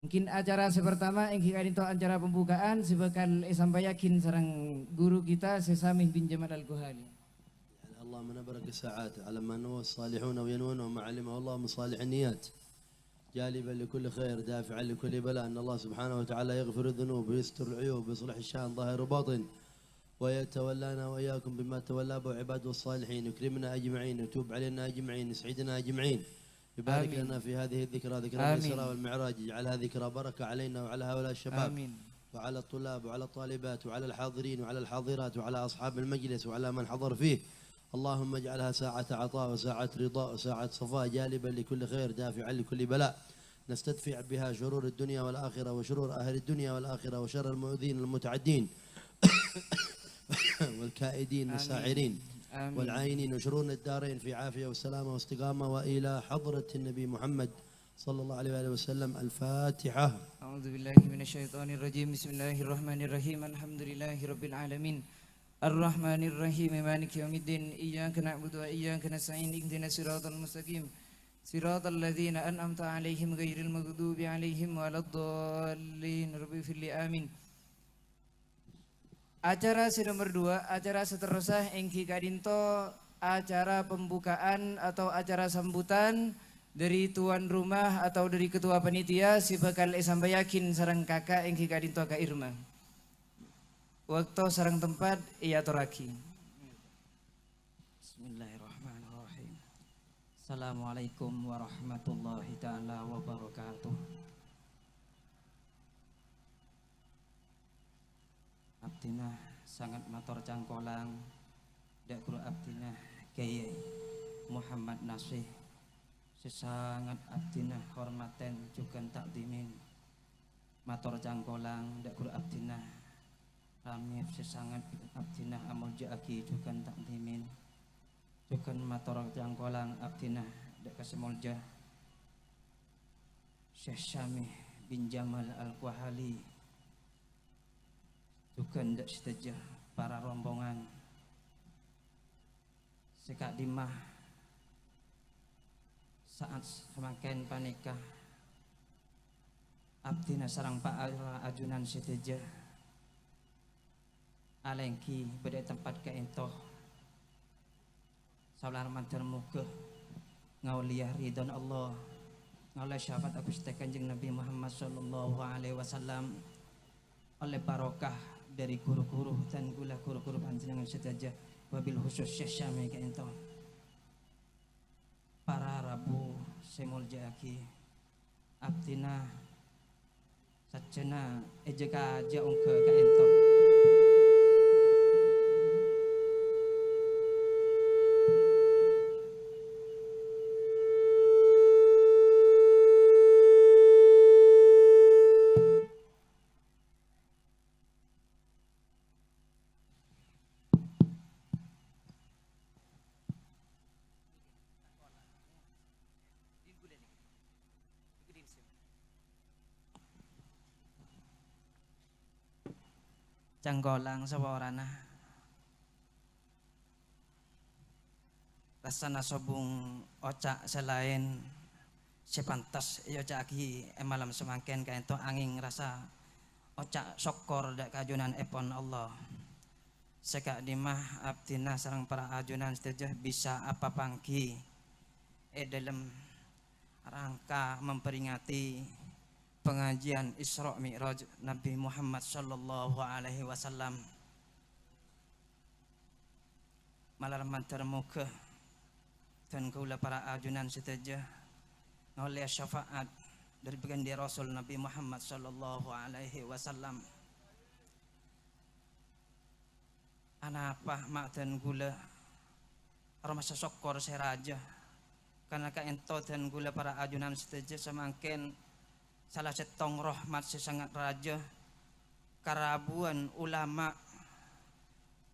Mungkin acara pertama yang kita itu acara pembukaan sebekal sampai yakin sarang guru kita Sesamih bin Jamal Al-Ghali. يعني الله من أبرك الساعات على من هو الصالحون وينون وما علمه الله من صالح النيات جالبا لكل خير دافعا لكل بلاء أن الله سبحانه وتعالى يغفر الذنوب ويستر العيوب ويصلح الشان ظاهر وباطن ويتولانا وإياكم بما تولى به عباده الصالحين يكرمنا أجمعين ويتوب علينا أجمعين يسعدنا أجمعين يبارك آمين. لنا في هذه الذكرى ذكرى آمين. الإسراء والمعراج يجعلها ذكرى بركة علينا وعلى هؤلاء الشباب آمين. وعلى الطلاب وعلى الطالبات وعلى الحاضرين وعلى الحاضرات وعلى أصحاب المجلس وعلى من حضر فيه اللهم اجعلها ساعة عطاء وساعة رضاء وساعة صفاء جالبا لكل خير دافعا لكل بلاء نستدفع بها شرور الدنيا والآخرة وشرور أهل الدنيا والآخرة وشر المؤذين المتعدين والكائدين الساعرين والعاينين وشرور الدارين في عافية والسلامة واستقامة وإلى حضرة النبي محمد صلى الله عليه وآله وسلم الفاتحة. أعوذ بالله من الشيطان الرجيم بسم الله الرحمن الرحيم الحمد لله رب العالمين الرحمن الرحيم مالك يوم الدين إياك نعبد وإياك نستعين اهدنا الصراط المستقيم صراط الذين أنعمت عليهم غير المغضوب عليهم ولا الضالين رب اغفر لي آمين. Acara nomor 2, acara seterusnya engki kadinto acara pembukaan atau acara sambutan dari tuan rumah atau dari ketua panitia si bakal sampai yakin sarang kakak engki kadinto ka Irma. Waktu sarang tempat iya toraki. Bismillahirrahmanirrahim. Assalamualaikum warahmatullahi taala wabarakatuh. Abdina sangat matur cangkolang dak guru abdina Kiai Muhammad Nasih sesangat abdina hormaten juga takdimin matur cangkolang dak guru abdina Ramif sesangat abdina amulja aki juga takdimin juga matur cangkolang abdina dak kasemulja Syekh Syamih bin Jamal Al-Ghali juga ndak setuju para rombongan sekak dimah saat semakin panikah abdina sarang pak ajunan setuju alengki pada tempat ke entoh saular mantar muka ngauliah ridon Allah ngauliah syafaat Gusti Kanjeng Nabi Muhammad sallallahu alaihi wasallam oleh barokah dari guru-guru dan guru-guru panjenengan sedaja wabil khusus Syekh Syamih ka ento para rabu semulja aki abdina sajena ejeka jaung ke ka ento canggolang sawarana rasana sobung ocak selain sepantas ocak aki malam semangken kae ento angin rasa ocak syukur dak kajunan epon Allah sekak dimah abdina sareng para ajunan setuju bisa apa pangki dalam rangka memperingati pengajian Isra Mi'raj Nabi Muhammad sallallahu alaihi wasallam malam termuka dan kaula para ajunan setuju oleh syafaat dari baginda Rasul Nabi Muhammad sallallahu alaihi wasallam anapa mak dan gula ramasa syukur seraja karena ka ento dan gula para ajunan setuju semangken salah setong rahmat sesangat raja karabuan ulama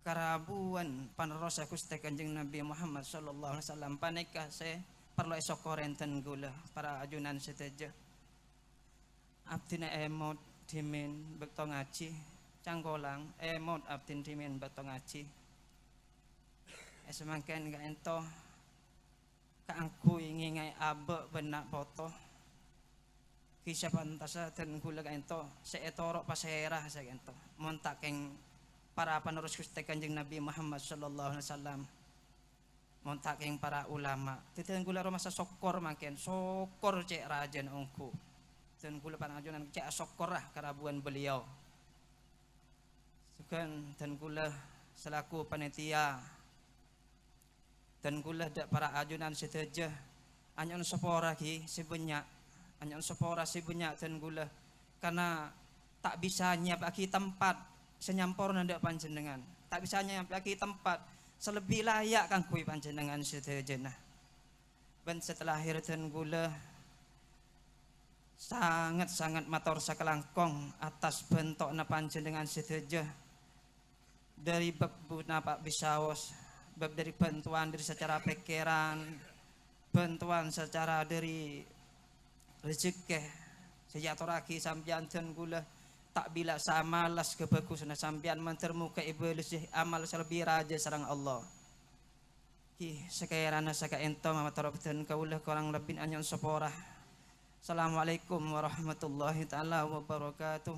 karabuan panerosa Gusti Kanjeng Nabi Muhammad sallallahu alaihi wasallam paneka se perlu sokorenten gula para ajunan seteja abdina emot dimin bekto ngaji canggolang emot abdin dimin bekto ngaji semangken ga ento kaangku ingingai abe benak foto kisah pantasa dan gula kaento seetorok pasera sa kaento montaking para penerus Gusti Kanjeng Nabi Muhammad sallallahu alaihi wasallam montaking para ulama titen gula rumah sa sokor makin sokor cek rajan ongku dan gula panajunan cek sokor lah karabuan beliau sukan dan gula selaku panitia dan gula dak para ajunan seteja anyon sepora ki sebanyak anyon sepora sebanyak dan gula karena tak bisanya bagi tempat senyampor nanda panjenengan tak bisanya bagi tempat selebih layak kan kui panjenengan seteja nah ben setelah akhir dan gula sangat matur sakelangkong atas bentuk na panjenengan seteja dari bab Pak Bisawos bab dari bantuan dari secara pikiran bantuan secara dari rezeki sejahtera sampeyan dan gula tak bila samalas kebagusan sampeyan mentermuka iblis amal selebih raja sareng Allah ki sekiranya saka ento matur dan kaulah kurang lebih anyon sepora. Assalamualaikum warahmatullahi taala wabarakatuh.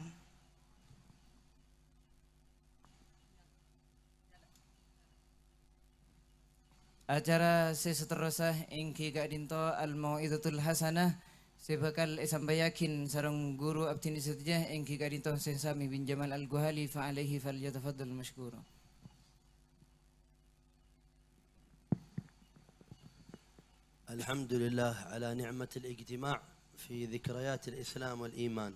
Acara seterusnya ingki kak dinto al-mau'izatul hasanah sebakal sampayakin sareng guru abdini setujah ingki kak dinto Sami bin Jamal al-Guhali fa alaihi falyatafaddal mashkura. الحمد لله على نعمة الاجتماع في ذكريات الإسلام والإيمان.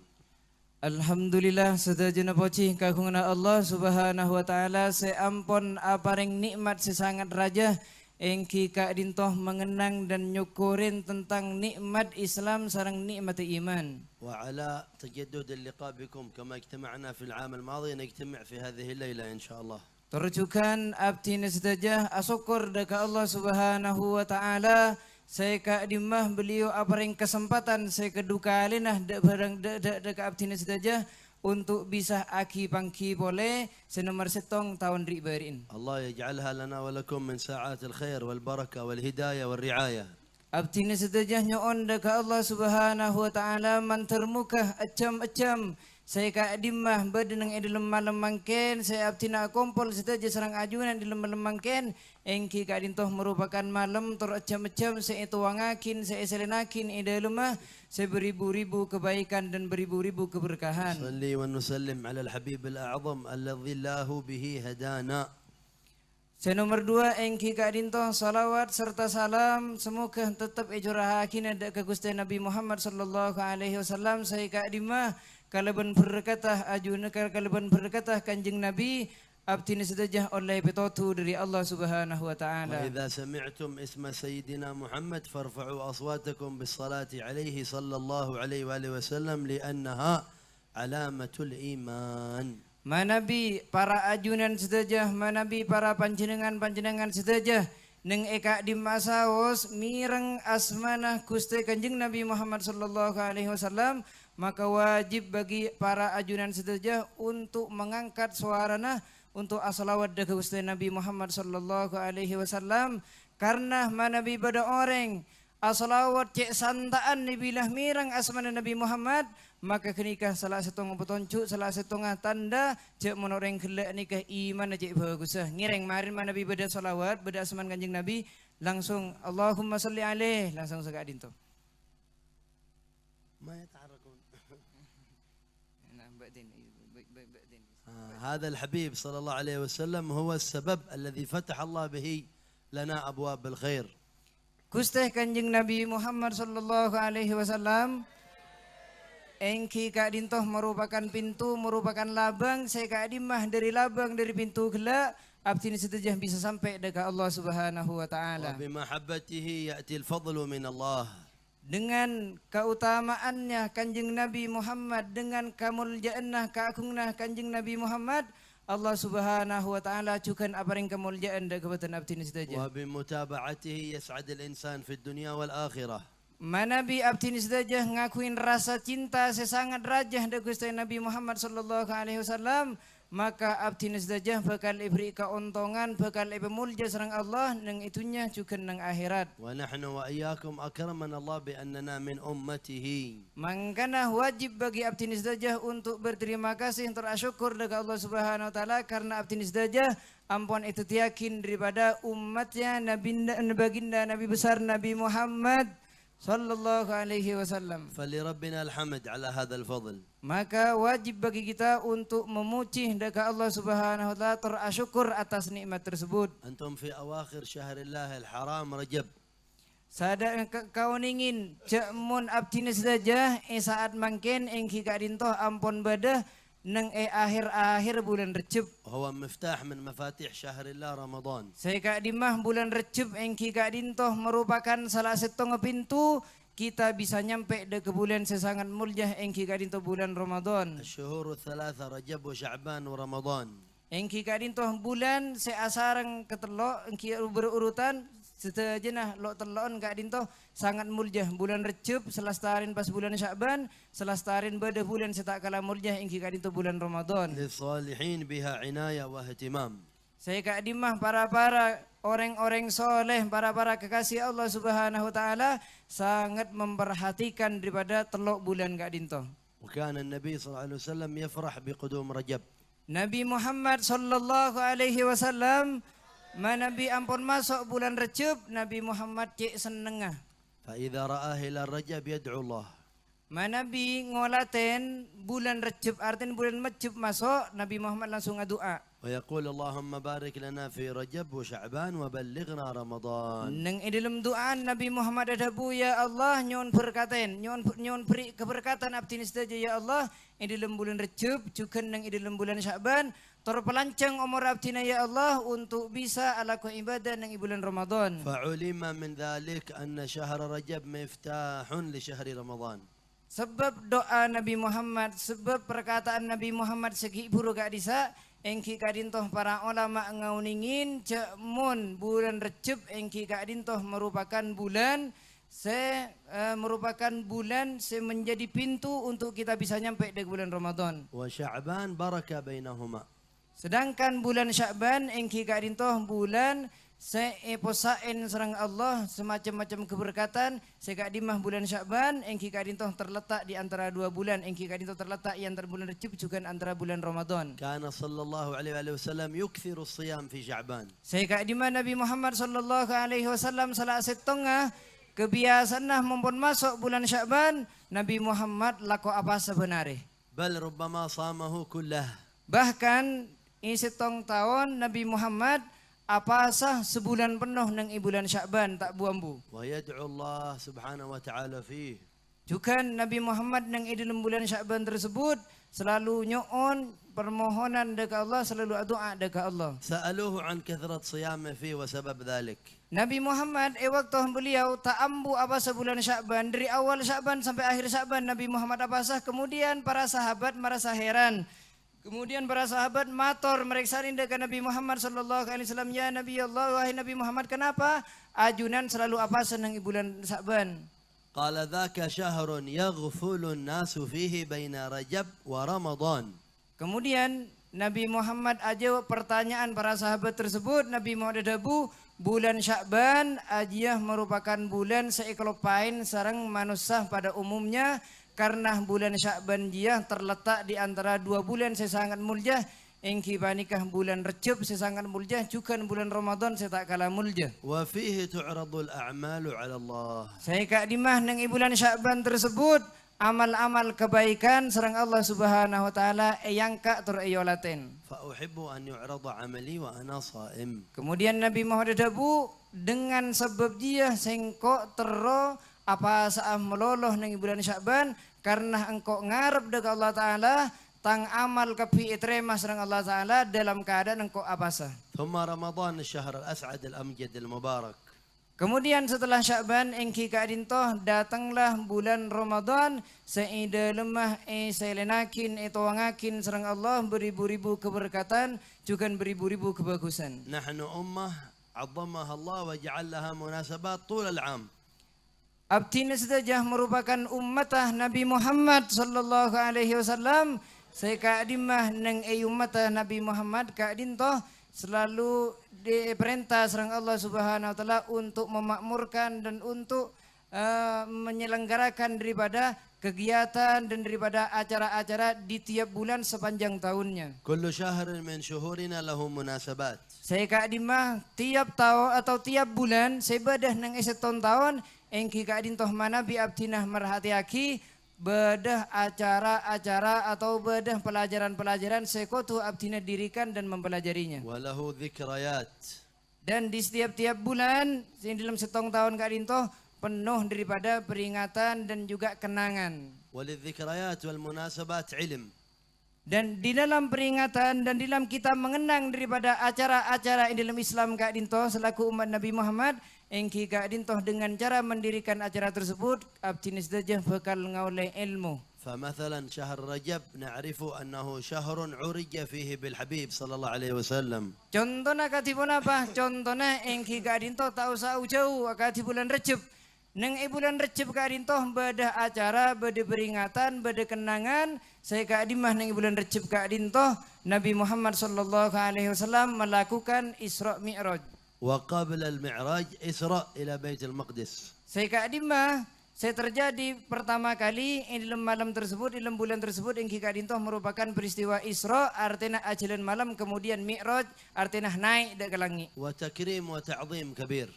Alhamdulillah sedajana poci kagungna Allah subhanahu wa ta'ala seampun aparing nikmat sesangat raja engki kak dintoh mengenang dan nyukurin tentang nikmat Islam sareng nikmat iman. وعلى تجدد اللقاء بكم كما اجتمعنا في العام الماضي نجتمع في هذه الليلة إن شاء الله. Terjukan abdi sedajah asyukur deka Allah subhanahu wa ta'ala saya kak dimah beliau aparing kesempatan saya kedua kali nah deka abdi sedajah untuk bisa aki pangki boleh senomor setong tahun ribarin. الله يجعلها لنا ولكم من ساعات الخير والبركة والهداية والرعاية. Abdi sedajah nyoon deka Allah subhanahu wa ta'ala mantermuka acam-acam saya kak dimah badenang dalam malam mangken saya abdi nak kompol sedajah serang ajunan dalam malam mangken engki kak dintoh merupakan malam teracam-acam saya tuangakin saya selenakin dalam saya beribu-ribu kebaikan dan beribu-ribu keberkahan. صلي ونسلم على الحبيب الأعظم الذي الله به هدانا. Saya nomor 2 engki kak dintoh salawat serta salam semoga tetap ejurahakin ada ke Gusti Nabi Muhammad sallallahu alaihi wasallam saya kak dimah kalaban berkatah ajuna kalaban berkatah kanjeng Nabi abdi sedajah oleh petotu dari Allah subhanahu wa ta'ala. وإذا سمعتم اسم سيدنا محمد فارفعوا أصواتكم بالصلاة عليه صلى الله عليه وآله وسلم لأنها علامة الإيمان. Manabi para ajunan sedajah manabi para panjenengan sedajah neng eka di masaos mireng asmanah Gusti Kanjeng Nabi Muhammad sallallahu alaihi wasallam maka wajib bagi para ajunan sedajah untuk mengangkat suarana untuk asalawat ke Gusti Nabi Muhammad sallallahu alaihi wasallam karena manabi pada orang asalawat cek santaan nibilah mireng asmanah Nabi Muhammad maka kenikah salah setengah petunjuk salah setengah tanda cek menoreng kelak nikah iman cek bagusah ngireng marin mana nabi beda salawat beda asman kanjeng Nabi langsung Allahumma salli alaih langsung segak dinto. ما يتحركون. هذا الحبيب صلى الله عليه وسلم هو السبب الذي فتح الله به لنا أبواب الخير. Gusti Kanjeng Nabi Muhammad sallallahu alaihi wasallam engki kak dintoh merupakan pintu merupakan labang saya kak dimah dari labang dari pintu gelak abdi sedajah bisa sampai dekat Allah subhanahu wa ta'ala. وبمحبته يأتي الفضل من الله. Dengan keutamaannya kanjeng Nabi Muhammad dengan kamuljaannah keagungnah kanjeng Nabi Muhammad Allah subhanahu wa ta'ala cukan aparing kemuliaan da kebatan abdi sedajah. وبمتابعته يسعد الإنسان في الدنيا والآخرة. Manabi abdi sedajah ngakuin rasa cinta sesangat rajah da Gusti Nabi Muhammad sallallahu alaihi wasallam maka abdi nasdajah bakal iberi keuntungan, bakal ibemulja sareng Allah nang itunya juga nang akhirat. ونحن وإياكم أكرمنا الله بأننا من أمته. Mangkana wajib bagi abdi nasdajah untuk berterima kasih syukur dengan Allah Subhanahu wa taala karena abdi nasdajah ampun itu yakin daripada umatnya baginda Nabi besar Nabi Muhammad sallallahu alaihi wasallam. فلربنا الحمد على هذا الفضل. Maka wajib bagi kita untuk memuji dengan Allah Subhanahu wa taala syukur atas nikmat tersebut. أنتم في أواخر شهر الله الحرام رجب. Sadar kau ningin cek mun abdi nasdajah saat mangken engki kadintoh ampun badah nang akhir-akhir bulan Recep. وهو مفتاح من مفاتيح شهر الله رمضان. Saya kak dimah bulan Recep engki kak dintoh merupakan salah satu pintu kita bisa nyampe ke bulan sesangat mulia engki kak dintoh bulan Ramadan. الشهور الثلاثة رجب وشعبان ورمضان. Engki kak dintoh bulan seasarang ketelok engki berurutan setejenah lo telon kak dintoh sangat mulia bulan Recep selastarin pas bulan Sya'ban selastarin pada bulan setak kala mulia engki kak dintoh bulan Ramadan. للصالحين بها عناية واهتمام. Saya kak dimah para orang-orang soleh, para kekasih Allah Subhanahu wa taala sangat memperhatikan daripada telok bulan kak dintoh. وكان النبي صلى الله عليه وسلم يفرح بقدوم رجب. Nabi Muhammad sallallahu alaihi wasallam Nabi ampun masuk bulan Recep, Nabi Muhammad cek senengah. فإذا رأى هلال رجب يدعو الله. Nabi ngolaten bulan Recep artinya bulan Recep masuk, Nabi Muhammad langsung ngadua. ويقول اللهم بارك لنا في رجب وشعبان وبلغنا رمضان. Neng dalam doa Nabi Muhammad ada bu ya Allah nyon berkaten, nyon beri keberkatan abdi nisdaja ya Allah dalam bulan Recep juga neng dalam bulan Sya'ban terpelancang umur abdina ya Allah untuk bisa alaku ibadah neng bulan Ramadan. فعلم من ذلك أن شهر رجب مفتاح لشهر رمضان. Sebab doa Nabi Muhammad, sebab perkataan Nabi Muhammad segi buru gak disa, engki kadintoh para ulama ngauningin cek mun bulan Recep engki kadintoh merupakan bulan menjadi pintu untuk kita bisa nyampe di bulan Ramadan. وشعبان بركة بينهما. Sedangkan bulan Sya'ban engki kadintoh bulan posain serang Allah semacam-macam keberkatan sekak dimah bulan Sya'ban engki kadintoh terletak di antara dua bulan engki kadintoh terletak di antara bulan Recep juga antara bulan Ramadan. كان صلى الله عليه وسلم يكثر الصيام في شعبان. Sekak dimah Nabi Muhammad sallallahu alaihi wasallam salah setengah kebiasaan mumpun masuk bulan Sya'ban Nabi Muhammad laku apa sebenarnya. بل ربما صامه كله. Bahkan setong tahun Nabi Muhammad apa sah sebulan penuh nang bulan Sya'ban tak buambu. ويدعو الله سبحانه وتعالى فيه. Juga Nabi Muhammad nang dalam bulan Sya'ban tersebut selalu nyoon permohonan dekat Allah, selalu doa dekat Allah. سألوه عن كثرة صيامه فيه وسبب ذلك. Nabi Muhammad waktu beliau tak ambu apa sebulan Sya'ban dari awal Sya'ban sampai akhir Sya'ban Nabi Muhammad apa sah, kemudian para sahabat merasa heran. Kemudian para sahabat mator mereka dekat Nabi Muhammad sallallahu alaihi wasallam, ya Nabi Allah, wahai Nabi Muhammad, kenapa ajunan selalu apa senang bulan Sya'ban? قال ذاك شهر يغفل الناس فيه بين رجب ورمضان. Kemudian Nabi Muhammad aja pertanyaan para sahabat tersebut, Nabi Muhammad adabu bulan Sya'ban ajiah merupakan bulan seikelopain sarang manusia pada umumnya karena bulan Sya'ban dia terletak di antara dua bulan sesangat mulia engki panikah bulan Recep sesangat mulia juga bulan Ramadan setak kala mulia. وفيه تعرض الأعمال على الله. Saya kak dimah nang bulan Sya'ban tersebut amal-amal kebaikan serang Allah Subhanahu wa taala yang kak terayolaten. فأحب أن يعرض عملي وأنا صائم. Kemudian Nabi Muhammad dabu dengan sebab dia sengkok tero apa saat meloloh nang bulan Sya'ban karena engkau ngarep dekat Allah Ta'ala tang amal kepi terima serang Allah Ta'ala dalam keadaan engkau apa sah. ثم رمضان الشهر الأسعد الأمجد المبارك. Kemudian setelah Sya'ban engki kadintoh datanglah bulan Ramadan seida lemah selenakin wangakin serang Allah beribu-ribu keberkatan juga beribu-ribu kebagusan. نحن أمة عظمها الله وجعل لها مناسبات طول العام. Abdi nasdajah merupakan ummatah Nabi Muhammad sallallahu alaihi wasallam saya kadimah neng mata Nabi Muhammad kadintoh selalu diperintah serang Allah Subhanahu wa taala untuk memakmurkan dan untuk menyelenggarakan daripada kegiatan dan daripada acara-acara di tiap bulan sepanjang tahunnya. كل شهر من شهورنا له مناسبات. Saya kadimah tiap tahun atau tiap bulan saya bedah nang eseton tahun engki kadintoh mana bi abdinah merhatiaki bedah acara-acara atau bedah pelajaran-pelajaran sekotu abdinah dirikan dan mempelajarinya. وله ذكريات. Dan di setiap-tiap bulan di dalam setong tahun kadintoh penuh daripada peringatan dan juga kenangan. وللذكريات والمناسبات علم. Dan di dalam peringatan dan di dalam kita mengenang daripada acara-acara di dalam Islam Kak Dintoh selaku umat Nabi Muhammad engki Kak Dintoh dengan cara mendirikan acara tersebut abdinis dajah bakal ngaulai ilmu. فمثلا شهر رجب نعرف أنه شهر عرج فيه بالحبيب صلى الله عليه وسلم. Contohnya katipun apa? Contohnya engki Kak Dintoh tak usah jauh kati bulan Rejab. Neng bulan Rejab Kak Dintoh beda acara, beda peringatan, beda kenangan. Saya Kak Dimah neng bulan Rejab Kak Dintoh Nabi Muhammad sallallahu alaihi wasallam melakukan Isra Mi'raj. وقبل المعراج إسراء إلى بيت المقدس. Saya Kak Dimah saya terjadi pertama kali di dalam malam tersebut, di dalam bulan tersebut yang Kak Dintoh merupakan peristiwa Isra artinya ajalan malam, kemudian Mi'raj artinya naik ke langit. وتكريم وتعظيم كبير.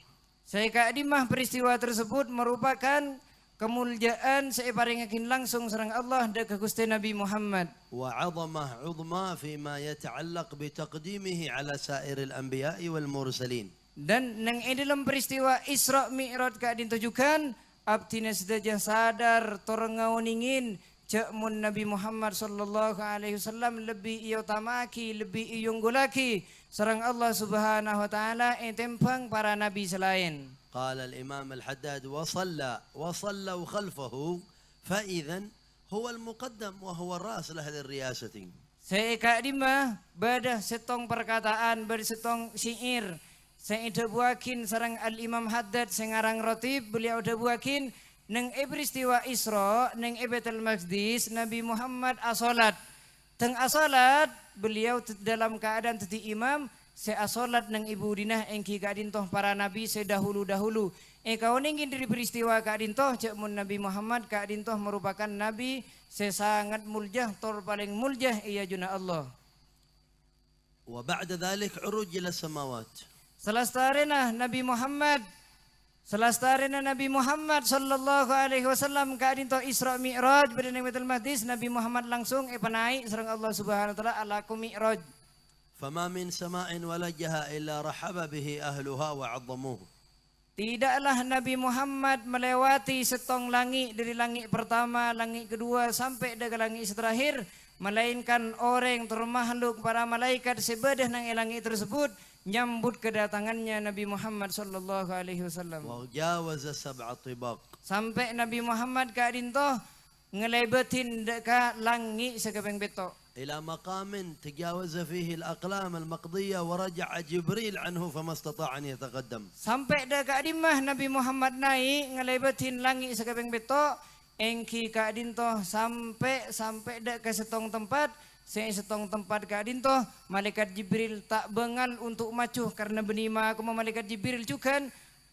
Saya Kak Dimah peristiwa tersebut merupakan kemuliaan saya paringakin langsung serang Allah dan ke Gusti Nabi Muhammad. وعظمة عظمى فيما يتعلق بتقديمه على سائر الأنبياء والمرسلين. Dan nang dalam peristiwa Isra Mi'raj Kak ditunjukkan abdina sedajah sadar torngauningin cekmun Nabi Muhammad sallallahu alaihi wasallam lebih iutamaki lebih iunggulaki serang Allah Subhanahu wa taala tempang para nabi selain. قال الإمام الحداد وصلوا خلفه فإذا هو المقدم وهو الرأس لأهل الرياسة. Saya Kak Dimah badah setong perkataan bersetong syair saya ida buakin sarang Al-Imam Haddad sengarang rotib beliau ida buakin neng peristiwa Isra neng Baitul Maqdis Nabi Muhammad asolat teng asolat beliau dalam keadaan teti imam saya asolat neng ibu dinah engki Kak Dintoh para nabi sedahulu-dahulu kau ningin dari peristiwa Kak Dintoh cekmun Nabi Muhammad Kak Dintoh merupakan nabi saya sangat muljah tor paling muljah iya juna Allah. وبعد ذلك عروج إلى السماوات. Selestarina Nabi Muhammad sallallahu alaihi wasallam Kak Dintoh Isra Mi'raj pada Baitul Maqdis Nabi Muhammad langsung naik sareng Allah Subhanahu wa taala alaku Mi'raj. فما من سماء ولجها إلا رحب به أهلها وعظموه. Tidaklah Nabi Muhammad melewati setong langit dari langit pertama, langit kedua sampai ke langit terakhir melainkan orang termakhluk para malaikat sebedah nang langit tersebut nyambut kedatangannya Nabi Muhammad sallallahu alaihi wasallam. وجاوز 7 طباق. Sampai Nabi Muhammad Kak Dintoh ngelebetin deka langit sekepeng betok. إلى مقام تجاوز فيه الأقلام المقضية ورجع جبريل عنه فما استطاع أن يتقدم. Sampai Kak Dimah Nabi Muhammad naik ngelebetin langit sekepeng betok engki Kak Dintoh sampai ke setong tempat. Saya setong tempat Kak Dintoh malaikat Jibril tak bengal untuk macuh karena benima aku malaikat Jibril juga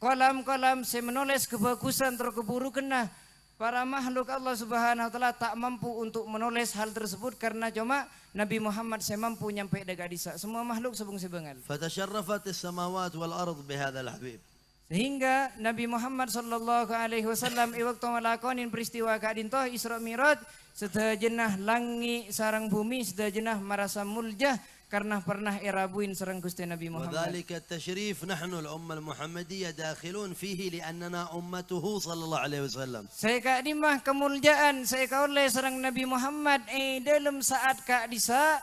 kolam-kolam saya menulis kebagusan atau keburukan para makhluk Allah Subhanahu wa taala tak mampu untuk menulis hal tersebut karena cuma Nabi Muhammad saya mampu nyampe dekat disa semua makhluk sebung sebengal. فتشرفت السماوات والأرض بهذا الحبيب. Sehingga Nabi Muhammad sallallahu alaihi wasallam waktu melakonin peristiwa Kak Dintoh Isra Mi'raj sedajenah langit sarang bumi sedajenah merasa muljah karena pernah irabuin sarang Gusti Nabi Muhammad. وذلك التشريف نحن الأمة المحمدية داخلون فيه لأننا أمته صلى الله عليه وسلم. Saya Kak Dimah kemuliaan saya kaulai sarang Nabi Muhammad dalam saat Kak Disa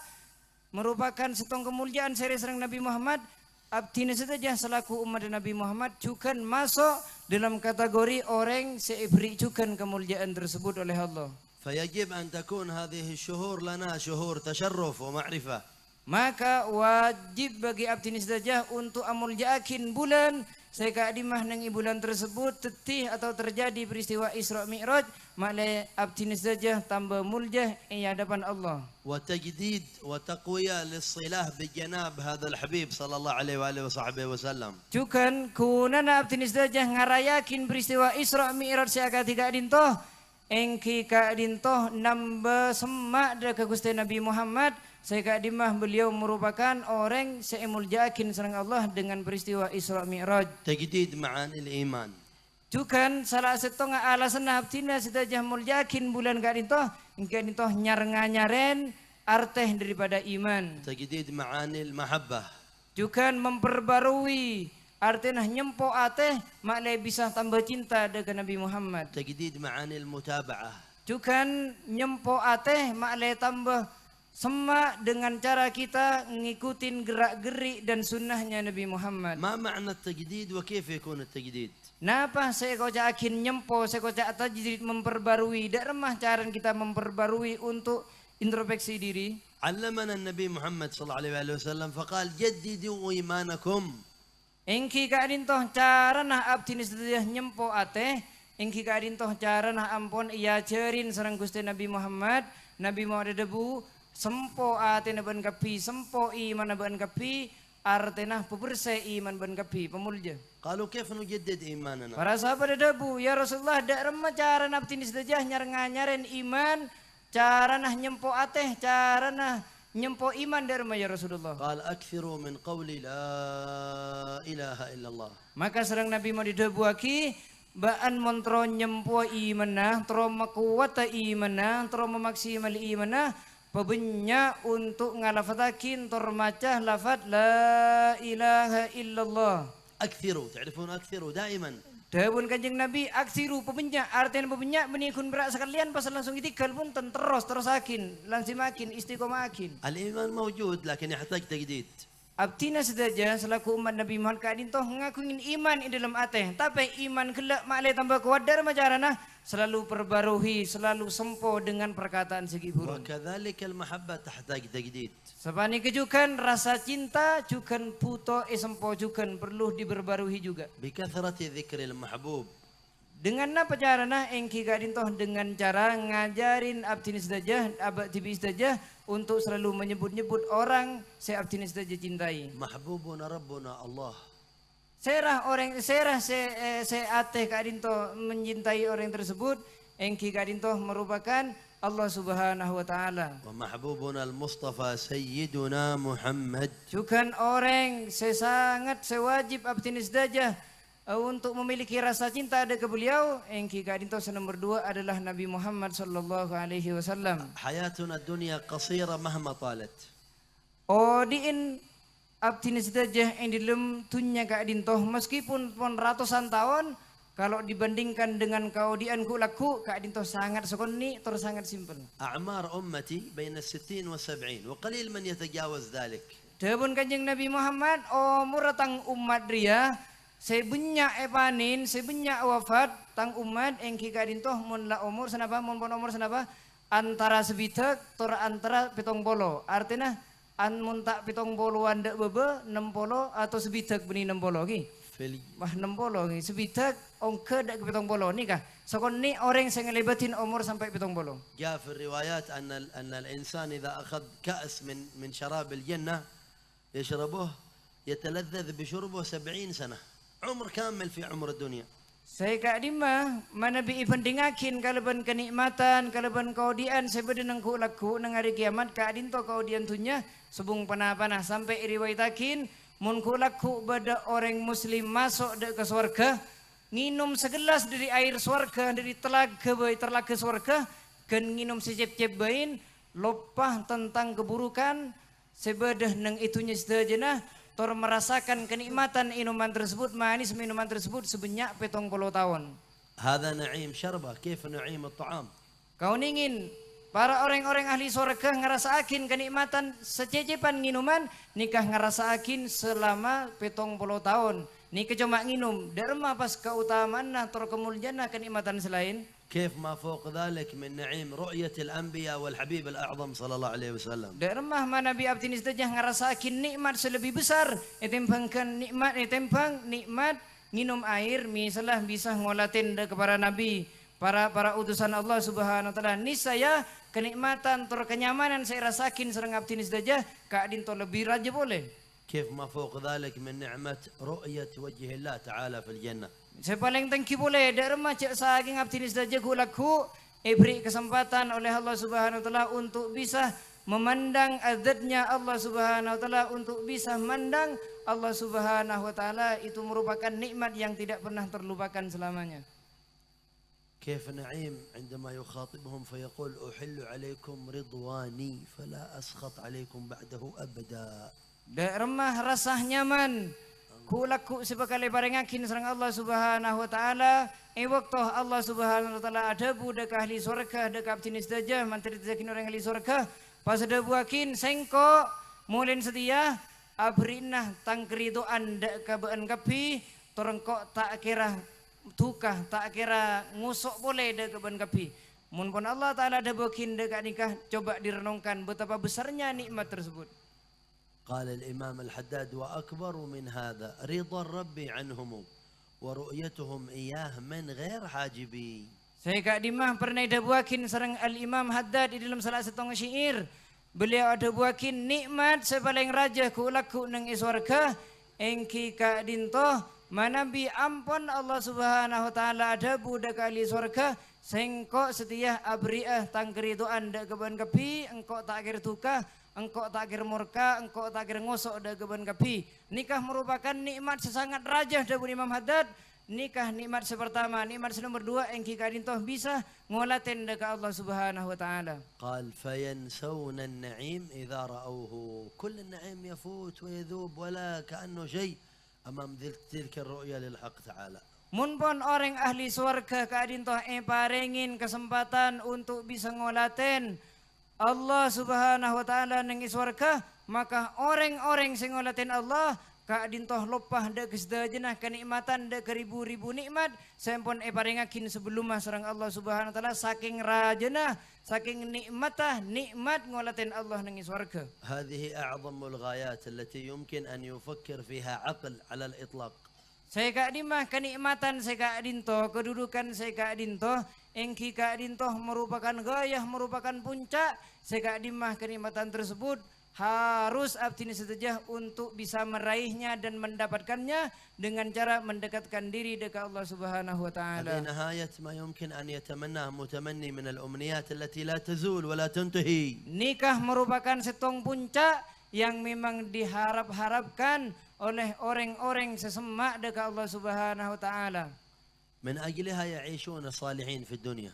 merupakan setong kemuliaan saya sarang Nabi Muhammad. Abdina saja selaku umat Nabi Muhammad juga masuk dalam kategori orang seibri juga kemuliaan tersebut oleh Allah. فيجب أن تكون هذه الشهور لنا شهور تشرف ومعرفة. Maka wajib bagi abdina saja untuk amuljakin bulan saya kadimah nang bulan tersebut tetih atau terjadi peristiwa Isra Mi'raj maklai abtinis saja tambah muljah di hadapan Allah. وتجديد وتقوية للصلة بجناب هذا الحبيب صلى الله عليه وآله وصحبه وسلم. Jukan kunana abtinis saja ngarayakin peristiwa Isra Mi'raj saya katiga dintoh engki kak dintoh nambah semak ke Gusti Nabi Muhammad. Saya kadimah beliau merupakan orang seemuljakin serang Allah dengan peristiwa Isra Mi'raj. تجديد معاني الإيمان. Jukan salah setengah alasan abtina sitajah muljakin bulan kadintoh ingkadintoh nyaren arteh daripada iman. تجديد معاني المحبة. Jukan memperbarui artinya nyempo ateh maklai bisa tambah cinta dengan Nabi Muhammad. تجديد معاني المتابعة. Jukan nyempo ateh maklai tambah semak dengan cara kita ngikutin gerak-gerik dan sunnahnya Nabi Muhammad. ما معنى التجديد وكيف يكون التجديد؟ Napa saya koja akin nyempo, saya koja tajdid memperbarui. Dak remah cara kita memperbarui untuk introspeksi diri. علمنا النبي محمد صلى الله عليه وسلم فقال جددوا إيمانكم. Engki kadintoh cara nah abtinis dia nyempo ateh. Engki kadintoh cara nah ampun ia cerin sareng Gusti Nabi Muhammad. Nabi Muhammad debu sempo atena ban kapi, sempo iman ban kapi, artena pebersih iman ban kapi, pemulja. قالوا كيف نجدد إيماننا؟ Para sahabat debu, ya Rasulullah dak remah cara nabtinis dajah nyaren iman, cara nah nyempo ateh, cara nah nyempo iman dak remah ya Rasulullah. قال أكثروا من قول لا إله إلا الله. Maka serang Nabi mau didebuaki baan montro nyempo iman nah, tro makuwata iman nah, tro memaksimal iman nah, pebenya untuk ngalafatakin tormacah lafad la ilaha illallah. أكثروا، تعرفون أكثروا دائما. Dahun kanjeng Nabi aksiru pebenya artian pebenya menikun berak sekalian pas langsung itikal pun terus akin langsung makin istiqomahin. الإيمان موجود لكن يحتاج تجديد. Abtina sedaja selaku umat Nabi Muhammad kadin toh ngakuin iman di dalam ateh tapi iman kelak maklai tambah kuat dari macarana selalu perbarui selalu sempo dengan perkataan segi buruk. وكذلك المحبة تحتاج تجديد. Sepani kejukan rasa cinta jukan puto sempo jukan perlu diperbarui juga. بكثرة ذكر المحبوب. Dengan apa carana engki kadin toh dengan cara ngajarin abtinis saja abad tibis saja untuk selalu menyebut-nyebut orang saya abtinis saja cintai. محبوبنا ربنا الله. Serah orang serah se ateh kadin toh mencintai orang tersebut engki kadin toh merupakan Allah Subhanahu wa taala. ومحبوبنا المصطفى سيدنا محمد. Jukan orang sesangat sewajib abtinis saja untuk memiliki rasa cinta ada ke beliau engki kadinto nomor 2 adalah Nabi Muhammad sallallahu alaihi wasallam. حياتنا الدنيا قصيرة مهما طالت. Diin abtinis saja yang dilem tunya kadinto meskipun pun ratusan tahun kalau dibandingkan dengan kaudian laku kadinto sangat sokoni terus sangat simpel. أعمار أمتي بين 60 و70 وقليل من يتجاوز ذلك. Dahun kanjeng Nabi Muhammad umur tang umat dia sebenyak epanin, sebenyak wafat tang umat engki kadintoh mun la umur senapa mun pon umur senapa antara sebitek tor antara pitong bolo. Artinya an mun tak pitong boloan dak bebe 60 atau sebitek beni 60 ki. Wah 60 ki sebitek ongke dak pitong bolo ni kah. Sokon ni orang sing ngelebatin umur sampai pitong bolo. جاء في الروايات أن الإنسان إذا أخذ كأس من شراب الجنة يشربه يتلذذ بشربه 70 سنة. عمر كامل في عمر الدنيا. Saya kak dima mana bi pendingakin kalaban kenikmatan kalaban kaudian sebedenang ku laku nang hari kiamat kak dinto kaudian tunya sebung panah-panah sampai riwayatakin mun ku laku bada orang muslim masuk ke surga nginum segelas dari air surga dari telaga surga kan nginum secep-cep bain lopah tentang keburukan sebedah nang itunya sedajana tor merasakan kenikmatan minuman tersebut manis minuman tersebut sebanyak 70 tahun. هذا نعيم شربة كيف نعيم الطعام. Kau ingin para orang-orang ahli surga ngerasaakin kenikmatan sececepan minuman nikah ngerasaakin selama 70 tahun. Nikah cuma nginum derma pas keutamaan nah tor kemuliaan kenikmatan selain. كيف ما فوق ذلك من نعيم رؤية الأنبياء والحبيب الأعظم صلى الله عليه وسلم. Dermah mana Nabi abtinis dajah ngerasakin nikmat selebih besar. Etempangkan nikmat nginum air misalnya bisa ngolatin kepada nabi para utusan Allah Subhanahu wa taala. Niscaya kenikmatan atau kenyamanan saya rasakin serang abdi nisdajah kadin to lebih raja boleh. كيف ما فوق ذلك من نعمة رؤية وجه الله تعالى في الجنة. Saya paling tengki boleh dari rumah cek saking abdi nisdajah kulaku beri kesempatan oleh Allah Subhanahu wa taala untuk bisa memandang adatnya Allah Subhanahu wa taala, untuk bisa memandang Allah Subhanahu wa taala, itu merupakan nikmat yang tidak pernah terlupakan selamanya. كيف نعيم عندما يخاطبهم فيقول أحل عليكم رضواني فلا أسخط عليكم بعده أبدا. Dek remah rasah nyaman kulaku sebekali barengakin serang Allah Subhanahu wa taala waktu Allah Subhanahu wa taala ada budak ahli surga dekat abdi nisdajah mantri tajakin orang ahli surga pas ada buakin sengko mulin setia abrinah tangkeridoan dek kabaan kapi torengkok tak kira tukah tak kira ngusuk boleh dek kabaan kapi mun pun Allah taala ada buakin dekat nikah coba direnungkan betapa besarnya nikmat tersebut. قال الإمام الحداد وأكبر من هذا رضا الرب عنهم ورؤيتهم إياه من غير حاجبين. Saya Kak Dimah pernah ada buakin sareng Al-Imam Haddad di dalam salah satu syair. Beliau ada buakin nikmat sepaling raja kulaku nang iswarga engki Kak Dinto manabi ampun Allah Subhanahu wa taala ada budak ahli surga sengko setia abriah tangkeridoan dak keban kapi engko tak akhir tukah engkau tak kira murka, engkau tak kira ngosok dah keban kapi. Nikah merupakan nikmat sesangat raja dari Imam Haddad. Nikah nikmat sepertama, nikmat nomor dua yang kita dintoh bisa ngolatin dekat Allah Subhanahu wa taala. قال فينسون النعيم إذا رأوه كل النعيم يفوت ويذوب ولا كأنه شيء أمام تلك الرؤية للحق تعالى. Mun pun orang ahli surga kadintoh parengin kesempatan untuk bisa ngolatin Allah Subhanahu wa taala nang iswarga, maka orang-orang sing ngolatin Allah kak dintoh lopah dak kesdajenah kenikmatan dak ribu-ribu nikmat sampun paringakin sebelum sareng Allah Subhanahu wa taala saking rajana saking nikmat ngolatin Allah nang iswarga. هذه أعظم الغايات التي يمكن أن يفكر فيها عقل على الإطلاق. Saya Kak Dimah kenikmatan saya Kak Dinto, kedudukan saya Kak Dinto, engki Kak Dinto merupakan gayah, merupakan puncak. Saya Kak Dimah kenikmatan tersebut harus abdi setajah untuk bisa meraihnya dan mendapatkannya dengan cara mendekatkan diri dekat Allah Subhanahu wa taala. هذه نهاية ما يمكن أن يتمناه متمني من الأمنيات التي لا تزول ولا تنتهي. Nikah merupakan setong puncak yang memang diharap-harapkan oleh orang-orang sesemak dekat Allah Subhanahu wa taala. من أجلها يعيشون الصالحين في الدنيا.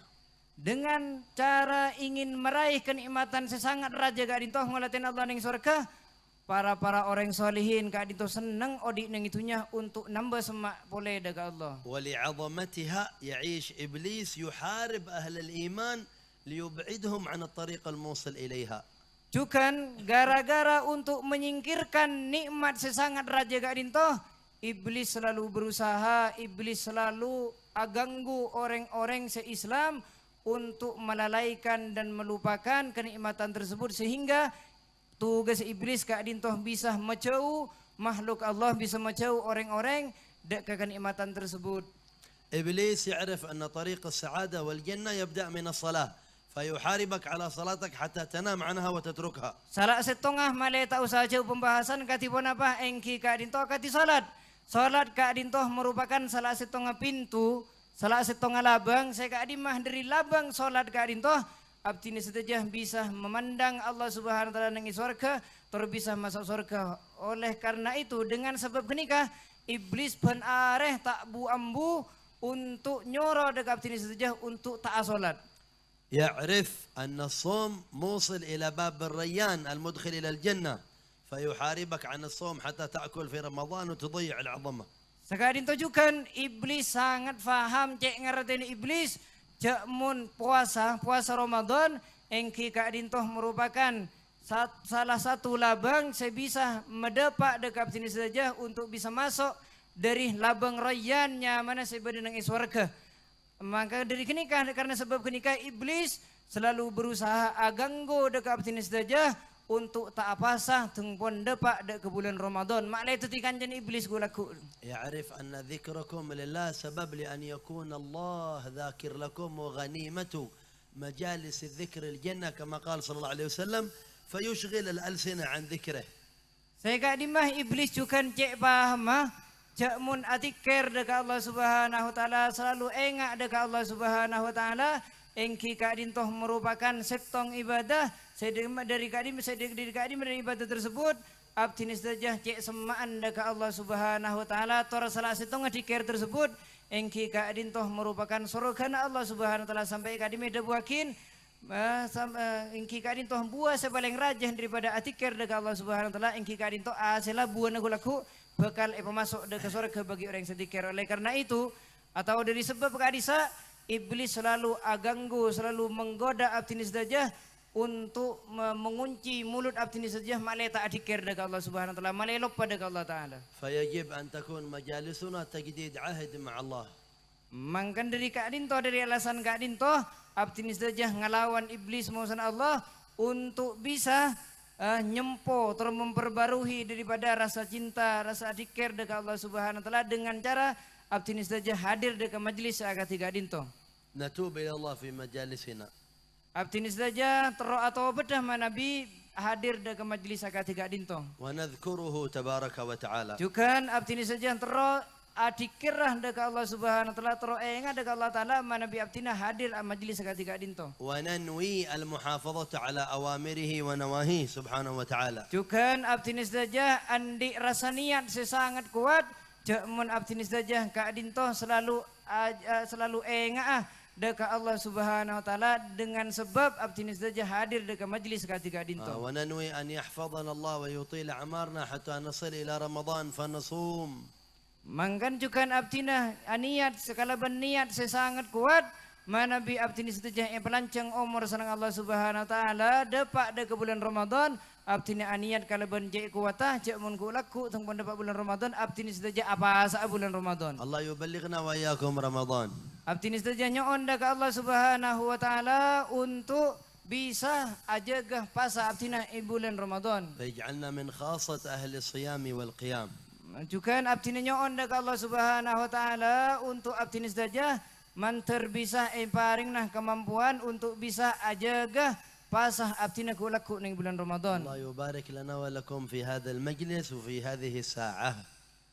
Dengan cara ingin meraih kenikmatan sesangat raja Kak Dinto ngolatin Allah ning surga, para orang solihin Kak Dinto seneng odik neng itunya untuk nambah semak boleh dekat Allah. ولعظمتها يعيش إبليس يحارب أهل الإيمان ليبعدهم عن الطريق الموصل إليها. Cukan gara-gara untuk menyingkirkan nikmat sesangat raja Kak Dinto, iblis selalu berusaha, iblis selalu aganggu orang-orang se-Islam untuk melalaikan dan melupakan kenikmatan tersebut sehingga tugas iblis Kak Dinto bisa menjauh makhluk Allah, bisa menjauh orang-orang dari kenikmatan tersebut. إبليس يعرف أن طريق السعادة والجنة يبدأ من الصلاة فيحاربك على صلاتك حتى تنام عنها وتتركها. Salah setengah malai tak usah jauh pembahasan katipun apa engki Kak Dinto kati salat. Salat Kak Dinto merupakan salah setengah pintu, salah setengah labang. Saya Kak Dimah dari labang salat Kak Dinto abdi setajah bisa memandang Allah Subhanahu wa taala nang surga, terus bisa masuk surga. Oleh karena itu dengan sebab kenikah iblis pun areh tak bu ambu untuk nyoro dekat abdi setajah untuk tak salat. يعرف أن الصوم موصل إلى باب الريان المدخل إلى الجنة فيحاربك عن الصوم حتى تأكل في رمضان وتضيع العظمة. Sekarang tunjukkan iblis sangat faham cek ngerti iblis cek mun puasa Ramadan engki Kak Dinto merupakan salah satu labang saya bisa mendepak dekat sini saja untuk bisa masuk dari labang rayyannya mana saya berdenang iswarga. Maka dari kenikah karena sebab kenikah iblis selalu berusaha aganggo dekat sini saja untuk tak apasah tengpon depak dek ke bulan Ramadan. Maklai tu tikan jen iblis gulaku. يعرف أن ذكركم لله سبب لأن يكون الله ذاكر لكم وغنيمة مجالس الذكر الجنة كما قال صلى الله عليه وسلم فيشغل الألسنة عن ذكره. Saya kak dimah iblis juga cek paham cek mun atikir dekat Allah Subhanahu wa taala selalu engak dekat Allah Subhanahu wa taala engki kak dintoh merupakan septong ibadah dari kak dari ibadah tersebut abdinis saja cek semaan dekat Allah Subhanahu wa taala tor salah setong atikir tersebut engki kak dintoh merupakan surgana Allah Subhanahu wa taala sampai kak dimeh debuakin engki kadin toh buah sebaling rajah daripada atikir dekat Allah Subhanahu wa taala engki kadin toh asela buah nagulaku bakal masuk ke surga bagi orang yang sedikir. Oleh karena itu atau dari sebab kadisa iblis selalu aganggu selalu menggoda abdinis saja untuk mengunci mulut abdinis saja malai tak atikir dekat Allah Subhanahu wa taala malai lupa dekat Allah taala. فيجب أن تكون مجالسنا تجديد عهد مع الله. Mangkan dari Kak Dinto dari alasan Kak Dinto abdinis saja ngelawan iblis mausan Allah untuk bisa nyempo terus memperbarui daripada rasa cinta rasa adikir dekat Allah Subhanahu wa taala dengan cara abdinis saja hadir dekat majlis agati Kak Dinto. نتوب إلى الله في مجالسنا. Abdinis saja terus atau bedah Nabi hadir dekat majlis agati Kak Dinto. ونذكره تبارك وتعالى. Juga abdinis saja terus adikirah dekat Allah Subhanahu wa taala terus enga dekat Allah taala Nabi abdina hadir majlis agati Kak Dinto. وننوي المحافظة على أوامره ونواهيه سبحانه وتعالى. Juga abdinis saja andi rasa niat sesangat kuat jamun abdinis saja Kak Dinto selalu enga dekat Allah Subhanahu wa taala dengan sebab abdinis saja hadir dekat majlis agati Kak Dinto. وننوي أن يحفظنا الله ويطيل أعمارنا حتى نصل إلى رمضان فنصوم. Mangkan juga abdina niat sekala berniat sesangat kuat Nabi abdinis saja yang pelancang umur senang Allah Subhanahu wa taala depak ke bulan Ramadan abdina niat kalau benjek kuatah cek mun ku laku tengpon depak bulan Ramadan abdinis saja apa asa bulan Ramadan. الله يبلغنا وإياكم رمضان. Abdinis saja nyon dekat Allah Subhanahu wa taala untuk bisa ajagah pasa abdina bulan Ramadan. فيجعلنا من خاصة أهل الصيام والقيام. Juga abdina nyon dekat Allah Subhanahu wa taala untuk abdinis saja manter bisa paring nah kemampuan untuk bisa ajagah pasah abdina ku laku ning bulan Ramadan. الله يبارك لنا ولكم في هذا المجلس وفي هذه الساعة.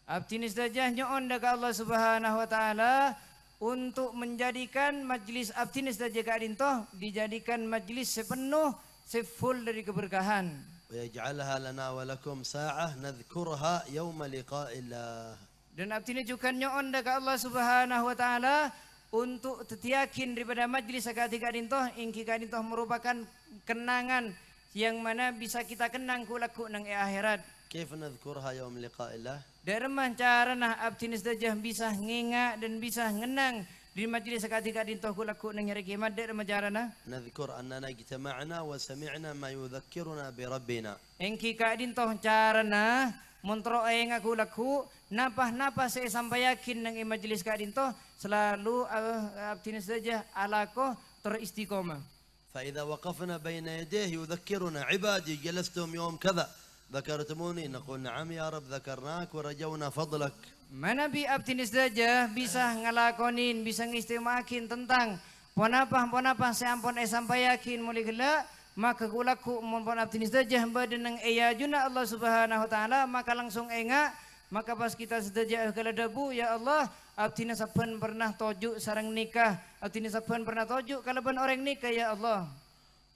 Abdinis saja nyon dekat Allah Subhanahu wa taala untuk menjadikan majlis abdinis saja Kak Dinto dijadikan majlis sepenuh sefull dari keberkahan. ويجعلها لنا ولكم ساعة نذكرها يوم لقاء الله. Dan abdina juga nyon dekat Allah Subhanahu wa taala untuk tetiakin daripada majlis agati Kak Dinto ingki Kak Dinto merupakan kenangan yang mana bisa kita kenang ku laku nang akhirat. كيف نذكرها يوم لقاء الله؟ Dari mana cara nah abdinis saja bisa ngingat dan bisa ngenang di majlis agati Kak Dinto ku laku nang hari kiamat dari mana cara nah? نذكر أننا اجتمعنا وسمعنا ما يذكرنا بربنا. Engki Kak Dinto cara nah montro aku laku napa saya sampai yakin nang majlis Kak Dinto selalu abdinis saja alako teristiqomah. فإذا وقفنا بين يديه يذكرنا عبادي جلستم يوم كذا ذكرتموني نقول نعم يا رب ذكرناك ورجونا فضلك. Nabi abdinis saja bisa ngelakonin bisa ngistimakin tentang ponapa saya ampun sampai yakin mulai gelak maka kulaku mumpun abdinis saja badan nang juna Allah Subhanahu wa taala maka langsung enga maka pas kita sedaja kala debu ya Allah abdina saben pernah tojuk sareng nikah abdina saben pernah tojuk kalau ben orang nikah ya Allah.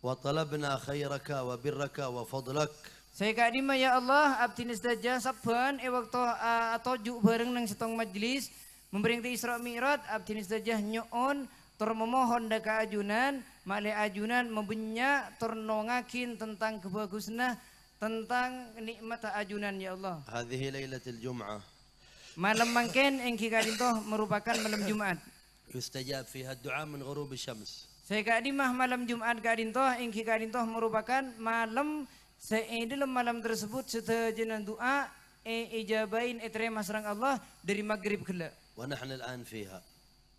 وطلبنا خيرك وبرك وفضلك. Saya kadima ya Allah abdinis saja saben waktu tojuk bareng nang setong majlis memberi Isra Mi'raj abdinis saja nyoon tur memohon daka ajunan male ajunan membenya tur nongakin tentang kebagusna tentang nikmat ajunan ya Allah. هذه ليلة الجمعة Malam mangken engki kadinto merupakan malam Jumat. يستجاب فيها الدعاء من غروب الشمس. Saya kadimah malam Jumat kadinto engki kadinto merupakan malam dalam malam tersebut setejenan doa ijabain terima sareng Allah dari maghrib kala. ونحن الآن فيها.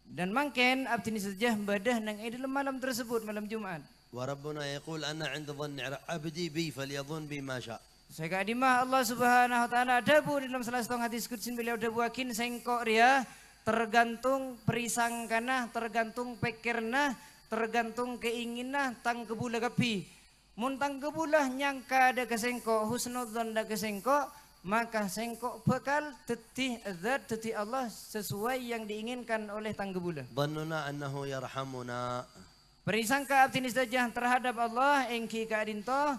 Dan mangken abdinis saja badah nang dalam malam tersebut malam Jumat. وربنا يقول أنا عند ظن عبدي بي فليظن بي ما شاء. Sehingga adimah Allah Subhanahu wa taala dabu di dalam salah satu hadis qudsi beliau dabuakin sengkok ria tergantung perisangkana, tergantung pikirna, tergantung keinginna tang kebulah kapi. Mun tang kebulah nyangka ada kesengkok, husnudzon ada kesengkok, maka sengkok bekal tetih zat tetih Allah sesuai yang diinginkan oleh tang kebulah. ظننا أنه يرحمنا. Perisangka abtinis dajah terhadap Allah engki kadinto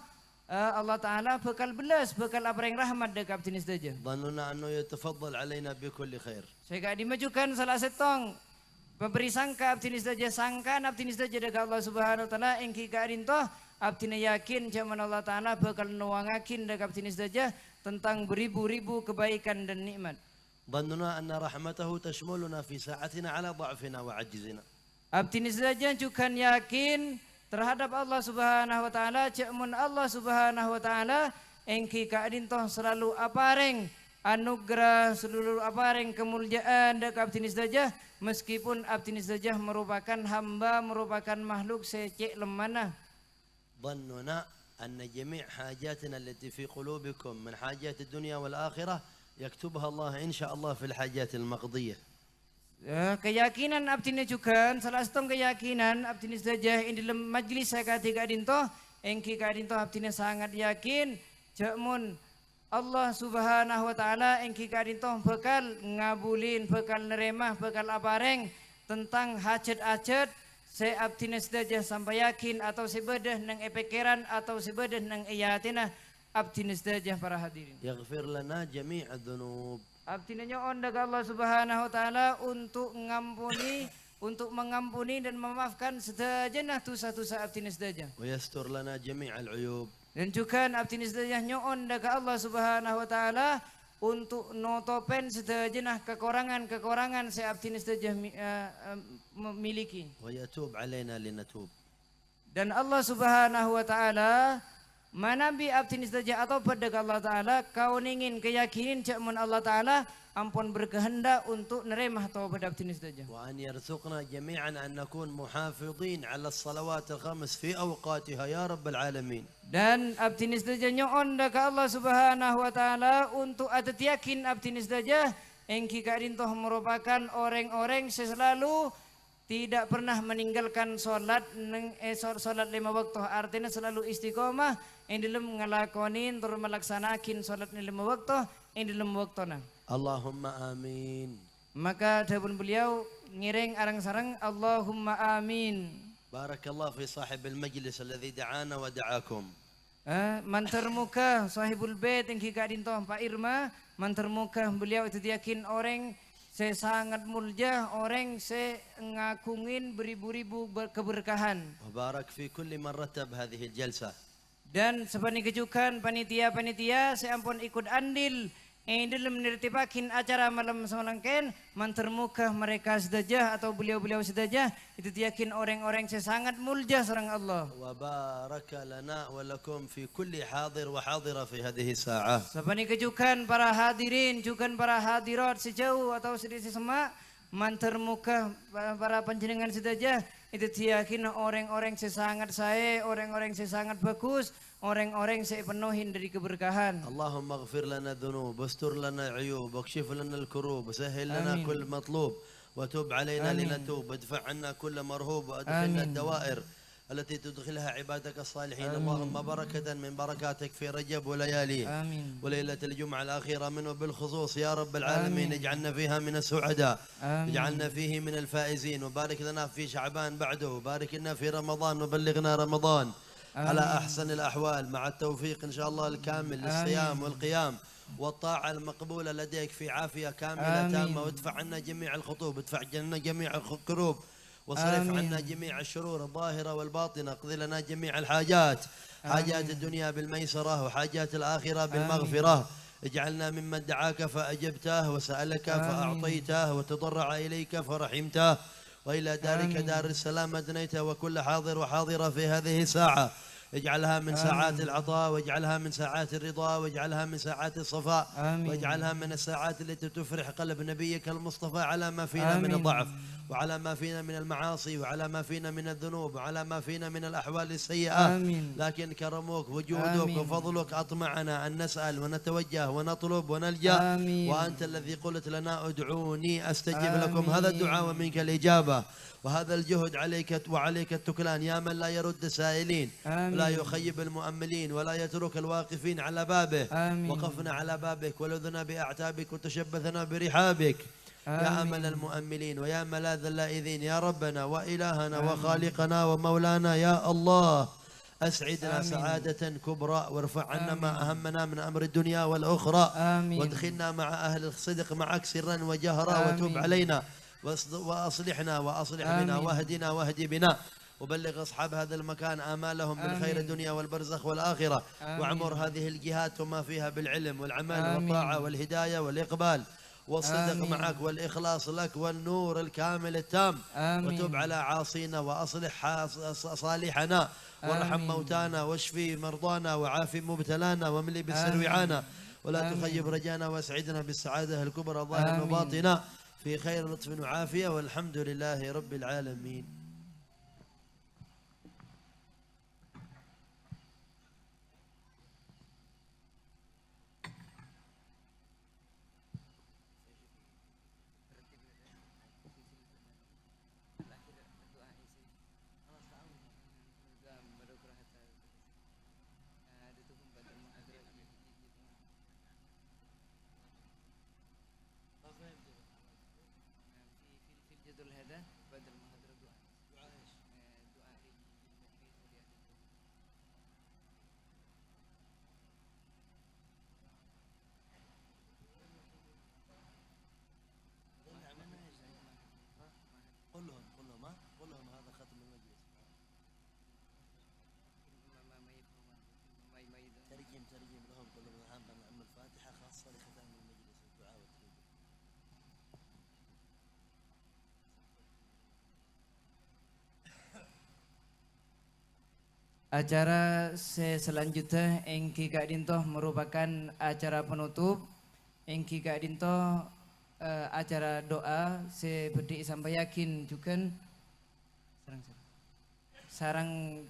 Allah Ta'ala bekal belas, bekal apa yang rahmat dekat abtinis dajah. ظننا أنه يتفضل علينا بكل خير. Sehingga dimajukan salah setong pemberi sangka abtinis dajah sangka abtinis dajah dekat Allah Subhanahu Wa Ta'ala engki kadinto abtina yakin zaman Allah Ta'ala bekal nuangakin dekat abtinis dajah tentang beribu-ribu kebaikan dan nikmat. ظننا أن رحمته تشملنا في ساعتنا على ضعفنا وعجزنا. Abtinis dajah juga yakin terhadap Allah Subhanahu wa taala, cekmun Allah Subhanahu wa taala engki kadintoh selalu apareng anugerah, seluruh apareng kemuliaan dekat abtinis dajah meskipun abtinis dajah merupakan hamba, merupakan makhluk secek lemana. ظننا أن جميع حاجاتنا التي في قلوبكم من حاجات الدنيا والآخرة يكتبها الله إن شاء الله في الحاجات المقضية. Keyakinan abtinis juga salah satu keyakinan abtinis dajah ini dalam majlis saya katiga dinto engki kadinto abtinis sangat yakin jamun Allah Subhanahu wa taala engki kadinto bekal ngabulin, bekal neremah, bekal apareng tentang hajat-hajat se abtinis dajah sampai yakin atau sebedah nang epikiran atau sebedah nang iyatina abtinis dajah para hadirin. Yaghfir lana jami' adz-dzunub. Abtina nyoon daga Allah Subhanahu wa taala untuk mengampuni dan memaafkan sedajanah dosa-dosa abtinis dajah. Wa yastur lana jami' al-uyub. Dan juga abtinis dajah nyoon daga Allah Subhanahu wa taala untuk notopen sedajanah kekurangan-kekurangan se abtinis dajah memiliki. Wa yatub alaina linatub. Dan Allah Subhanahu wa taala manabi abtinis dajah atau pada Allah Ta'ala kau ingin keyakinin cakmun Allah Ta'ala ampun berkehendak untuk neremah taubat abtinis dajah. Wa an yarzuqna jami'an an nakun muhafidhin 'ala as-salawat al-khams fi awqatiha ya rabbal alamin. Dan abtinis dajah nyoon daga Allah Subhanahu wa taala untuk adat yakin abtinis dajah engki kadintoh merupakan orang-orang selalu tidak pernah meninggalkan sholat lima waktu, artinya selalu istiqomah yang dalam ngelakonin terus melaksanakan sholat lima waktu yang dalam waktuna. Allahumma amin. Maka dapun beliau ngiring arang-sarang Allahumma amin. Barakallah fi sahib al-majlis alladhi da'ana wa da'akum. Mantermuka sahibul bait yang kita dintoh Pak Irma, mantermuka beliau itu yakin orang saya sangat mulia, orang saya ngakungin beribu-ribu keberkahan. Barak fi kulli man rattab hadhihi al-jalsah. Dan sebanyak kejukan panitia-panitia saya ampun ikut andil dalam menertibakin acara malam semangken mantermuka mereka sedajah atau beliau-beliau sedajah itu yakin orang-orang saya sangat mulia sareng Allah. Wa baraka lana wa lakum fi kulli hadir wa hadira fi hadhihi sa'ah. Sebanyak kejukan para hadirin, juga para hadirat sejauh atau sedisi semak mantermuka para panjenengan sedajah itu yakin orang-orang saya sangat saya, orang-orang saya sangat bagus, orang-orang saya penuhin dari keberkahan. Allahumma ighfir lana dhunub, wastur lana uyub, wakshif lana al-kurub, sahhil lana kull matlub, wa tub alayna linatub, adfa' anna kull marhub, wa adkhilna ad-dawa'ir التي تدخلها عبادك الصالحين. اللهم بركة من بركاتك في رجب ولياليه وليلة الجمعة الأخيرة منه بالخصوص يا رب العالمين. اجعلنا فيها من السعداء، اجعلنا فيه من الفائزين، وبارك لنا في شعبان بعده، وبارك لنا في رمضان وبلغنا رمضان على أحسن الأحوال مع التوفيق إن شاء الله الكامل للصيام والقيام والطاعة المقبولة لديك في عافية كاملة تامة. وادفع عنا جميع الخطوب، ادفع عنا جميع الكروب، وصرف عنا جميع الشرور الظاهرة والباطنة، اقضي لنا جميع الحاجات، حاجات الدنيا بالميسرة وحاجات الآخرة بالمغفرة. اجعلنا ممن دعاك فأجبته وسألك فأعطيته وتضرع إليك فرحمته، وإلى دارك دار السلام أدنيته. وكل حاضر وحاضرة في هذه الساعة اجعلها من ساعات العطاء، واجعلها من ساعات الرضا، واجعلها من ساعات الصفاء، واجعلها من الساعات التي تفرح قلب نبيك المصطفى على ما فينا من الضعف. وعلى ما فينا من المعاصي وعلى ما فينا من الذنوب وعلى ما فينا من الأحوال السيئة. آمين. لكن كرمك وجودك وفضلك أطمعنا أن نسأل ونتوجه ونطلب ونلجأ. آمين. وأنت الذي قلت لنا ادعوني أستجب لكم. هذا الدعاء ومنك الإجابة، وهذا الجهد عليك وعليك التكلان يا من لا يرد السائلين ولا يخيب المؤملين ولا يترك الواقفين على بابه. وقفنا على بابك ولذنا بأعتابك وتشبثنا برحابك يا أمل المؤملين ويا ملاذ اللائذين يا ربنا وإلهنا وخالقنا ومولانا يا الله. أسعدنا سعادة كبرى وارفع عنا ما أهمنا من أمر الدنيا والأخرى. وادخلنا مع أهل الصدق معك سرا وجهرا وتب علينا وأصلحنا وأصلح بنا واهدنا واهد بنا. وبلغ أصحاب هذا المكان آمالهم بالخير الدنيا والبرزخ والآخرة. وعمر هذه الجهات وما فيها بالعلم والعمل والطاعة والهداية والإقبال والصدق معك والإخلاص لك والنور الكامل التام. وتب على عاصينا وأصلح صالحنا وارحم موتانا واشفي مرضانا وعافي مبتلانا واملي بالسر وعانا ولا تخيب رجانا واسعدنا بالسعادة الكبرى ظاهرا وباطنا في خير لطف وعافية والحمد لله رب العالمين. قل لهم هذا ختم المجلس. ترجم لهم كل الأهم أن الفاتحة خاصة لختام المجلس الدعاء والترجمة. Acara selanjutnya Engki Kak Dintoh merupakan acara penutup. Engki Kak Dintoh acara doa seperti sampai yakin juga sarang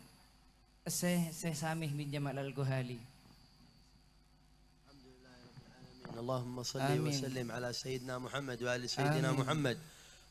Syekh Samih bin Jamal Al-Ghali. اللهم صل وسلم على سيدنا محمد وآل سيدنا محمد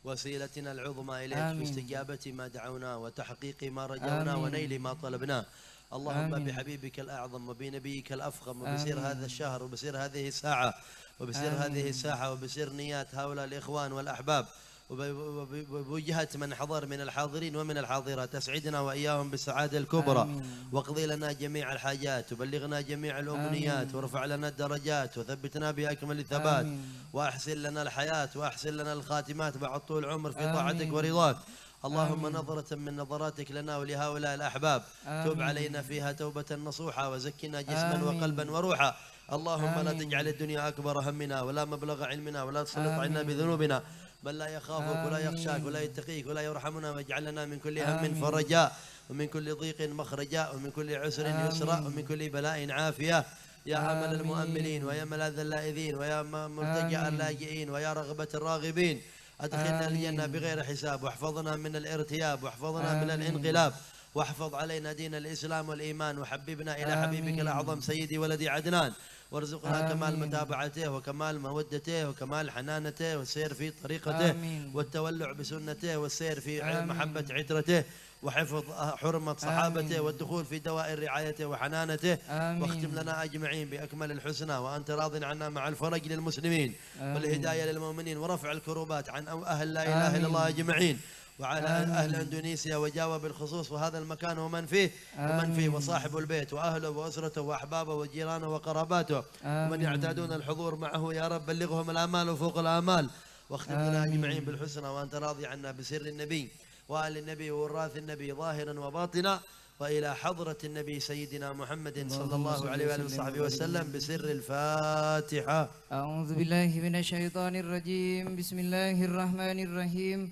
وسيلتنا العظمى إليك في استجابة ما دعونا وتحقيق ما رجونا ونيل ما طلبنا. اللهم بحبيبك الأعظم وبنبيك الأفخم وبسير هذا الشهر وبسير هذه الساعة وبسير هذه الساحة وبسير نيات هؤلاء الإخوان والأحباب وبوجهة من حضر من الحاضرين ومن الحاضرات أسعدنا وإياهم بالسعادة الكبرى. واقضي لنا جميع الحاجات وبلغنا جميع الأمنيات وارفع لنا الدرجات وثبتنا بأكمل الثبات وأحسن لنا الحياة وأحسن لنا الخاتمات بعد طول العمر في طاعتك ورضاك. اللهم نظرة من نظراتك لنا ولهؤلاء الأحباب تب علينا فيها توبة نصوحة وزكنا جسما وقلبا وروحا. اللهم لا تجعل الدنيا أكبر همنا ولا مبلغ علمنا ولا تسلط عنا بذنوبنا بل لا يخافك ولا يخشاك ولا يتقيك ولا يرحمنا واجعل لنا من كل هم فرجا ومن كل ضيق مخرجا ومن كل عسر يسرا ومن كل بلاء عافية. يا أمل المؤملين ويا ملاذ اللائذين ويا مرتجع اللاجئين ويا رغبة الراغبين أدخلنا الجنة بغير حساب واحفظنا من الارتياب واحفظنا من الانقلاب واحفظ علينا دين الإسلام والإيمان وحببنا إلى حبيبك الأعظم سيدي ولدي عدنان وارزقنا كمال متابعته وكمال مودته وكمال حنانته والسير في طريقته والتولع بسنته والسير في محبة عترته وحفظ حرمة صحابته والدخول في دوائر رعايته وحنانته. واختم لنا أجمعين بأكمل الحسنى وأنت راض عنا مع الفرج للمسلمين والهداية للمؤمنين ورفع الكروبات عن أهل لا إله إلا الله أجمعين وعلى أهل إندونيسيا وجاوة بالخصوص وهذا المكان ومن فيه وصاحب البيت وأهله وأسرته وأحبابه وجيرانه وقراباته ومن يعتادون الحضور معه يا رب بلغهم الآمال وفوق الآمال. واختم لنا أجمعين بالحسنى وأنت راضي عنا بسر النبي وآل النبي ووراث النبي ظاهرا وباطنا وإلى حضرة النبي سيدنا محمد صلى الله عليه وآله وصحبه وسلم بسر الفاتحة. أعوذ بالله من الشيطان الرجيم. بسم الله الرحمن الرحيم.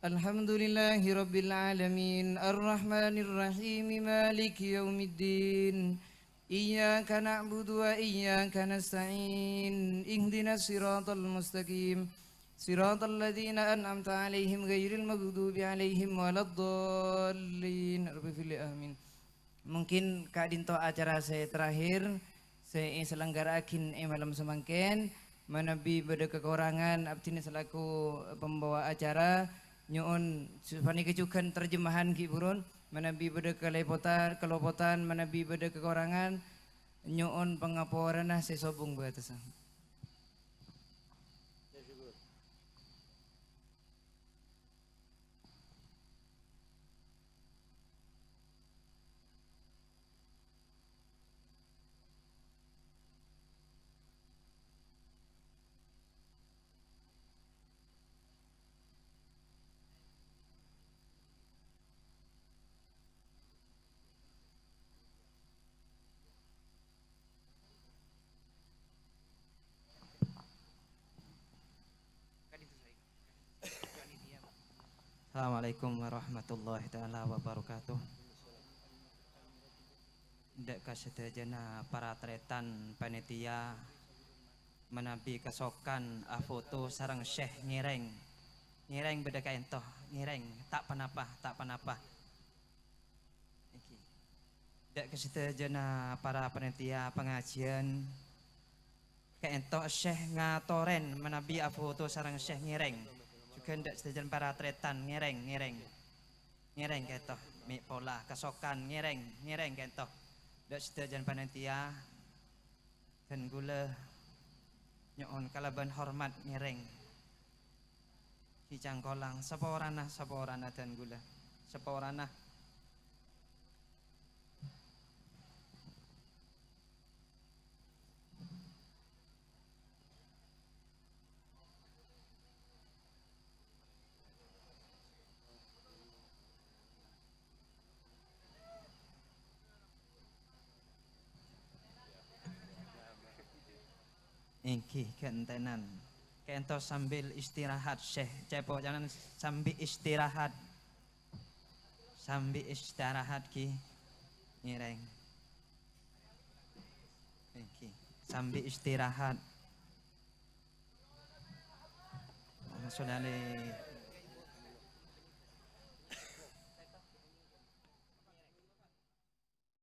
الحمد لله رب العالمين الرحمن الرحيم مالك يوم الدين إياك نعبد وإياك نستعين اهدنا الصراط المستقيم صراط الذين أنعمت عليهم غير المغضوب عليهم ولا الضالين. Rabbi fili amin. Mungkin Kak Dinto acara saya terakhir saya selenggarakan malam semangken manabi beda kekurangan abdine selaku pembawa acara nyuun supani kecukan terjemahan kiburun manabi beda kelopotan manabi beda kekurangan nyuun pengaporan saya sobung buat atas. Assalamualaikum warahmatullahi taala wabarakatuh. Dek kasedajana para tretan panitia menabi kesokan foto sarang Syekh ngireng beda kain toh ngireng tak panapa iki. Dek kasedajana para panitia pengajian kain toh Syekh ngatoren menabi foto sarang Syekh ngireng hendak sejajan para tretan ngereng ketoh mi pola kesokan ngereng ketoh dak sejajan panitia dan gula nyoon kalaban hormat ngereng kicang kolang saporana dan gula saporana. Ingki kentenan kento sambil istirahat Syekh cepo jangan sambil istirahat ki ngireng ingki sambil istirahat. Maksudnya